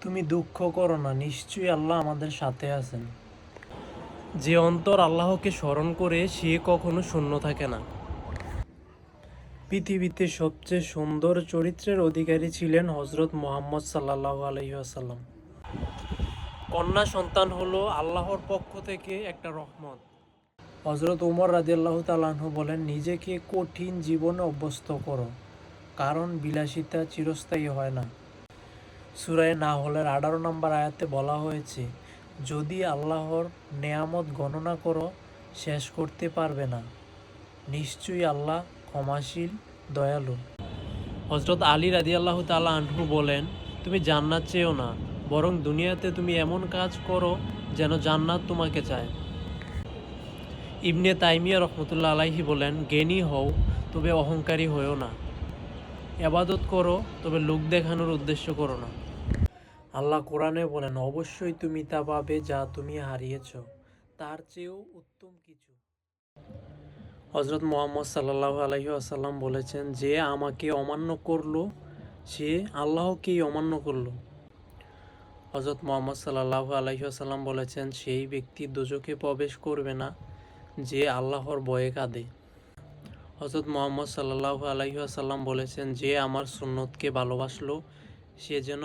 তুমি দুঃখ করো না, নিশ্চয়ই আল্লাহ আমাদের সাথে আছেন। যে অন্তর আল্লাহকে স্মরণ করে সে কখনো শূন্য থাকে না। পৃথিবীতে সবচেয়ে সুন্দর চরিত্রের অধিকারী ছিলেন হজরত মুহাম্মদ সাল্লাল্লাহু আলাইহি ওয়াসাল্লাম। কন্যা সন্তান হলো আল্লাহর পক্ষ থেকে একটা রহমত। হজরত উমর রাদিয়াল্লাহু তাআলা আনহু বলেন, নিজেকে কঠিন জীবনে অভ্যস্ত করো, কারণ বিলাসিতা চিরস্থায়ী হয় না। সূরা নাহলের 18 নম্বর আয়াতে বলা হয়েছে, যদি আল্লাহর নেয়ামত গণনা করো শেষ করতে পারবে না। নিশ্চয়ই আল্লাহ ক্ষমাশীল, দয়ালু। হজরত আলী রাদিয়াল্লাহু তাআলা আনহু বলেন, তুমি জান্নাত চেয়েও না, বরং দুনিয়াতে তুমি এমন কাজ করো যেন জান্নাত তোমাকে চায়। ইবনে তাইমিয়া রহমতুল্লাহ আলাইহি বলেন, জ্ঞানী হও তবে অহংকারী হয়েও না, ইবাদত করো তবে লোক দেখানোর উদ্দেশ্য করো না। আল্লাহ কোরআনে বলেন, অবশ্যই তুমি তা পাবে যা তুমি হারিয়েছ, তার চেয়েও উত্তম কিছু। হজরত মুহাম্মদ সাল্লাল্লাহু আলাইহি ওয়াসাল্লাম বলেছেন, যে আমাকে অমান্য করলো সে আল্লাহকেই অমান্য করলো। হজরত মুহাম্মদ সাল্লাল্লাহু আলাইহি ওয়াসাল্লাম বলেছেন, সেই ব্যক্তি দোজখে প্রবেশ করবে না যে আল্লাহর ভয়ে কাঁদে। হজরত মুহাম্মদ সাল্লাল্লাহু আলাইহি ওয়াসাল্লাম বলেছেন, যে আমার সুন্নতকে ভালোবাসলো সে যেন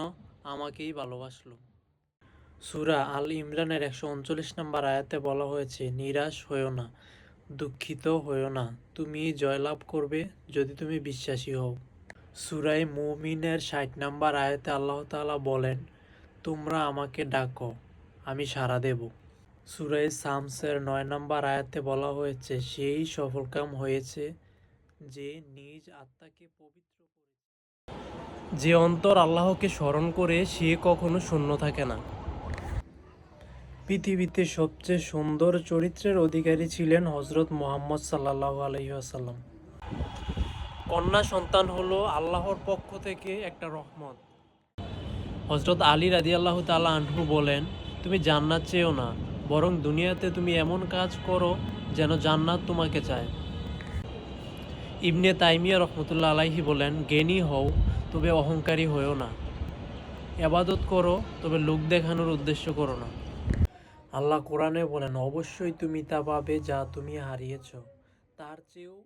আমাকেই ভালোবাসলো। সূরা আল ইমরানের 139 নম্বর আয়াতে বলা হয়েছে, নিরাশ হয়ো না, দুঃখিত হয়ো না, তুমি জয়লাভ করবে যদি তুমি বিশ্বাসী হও। সূরা মুমিনের 60 নম্বর আয়াতে আল্লাহ তাআলা বলেন, তোমরা আমাকে ডাকো, আমি সাড়া দেব। সূরা শামসের 9 নম্বর আয়াতে বলা হয়েছে, সেই সফলকাম হয়েছে যে নিজ আত্মাকে পবিত্র করেছে। যে অন্তর আল্লাহকে স্মরণ করে সে কখনো শূন্য থাকে না। পৃথিবীতে সবচেয়ে সুন্দর চরিত্রের অধিকারী ছিলেন হজরত মুহাম্মদ সাল্লাল্লাহু আলাইহি ওয়াসাল্লাম। কন্যা সন্তান হলো আল্লাহর পক্ষ থেকে একটা রহমত। হজরত আলী রাদিয়াল্লাহু তাআলা আনহু বলেন, তুমি জান্নাত চেয়েও না, বরং দুনিয়াতে তুমি এমন কাজ করো যেন জান্নাত তোমাকে চায়। ইবনে তাইমিয়া রহমতুল্লাহ আলাইহি বলেন, জ্ঞানী হও তবে অহংকারী হয়েও না, ইবাদত করো তবে লোক দেখানোর উদ্দেশ্য করো না। আল্লাহ কোরআনে বলেন, অবশ্যই তুমি তা পাবে যা তুমি হারিয়েছ, তার চেয়েও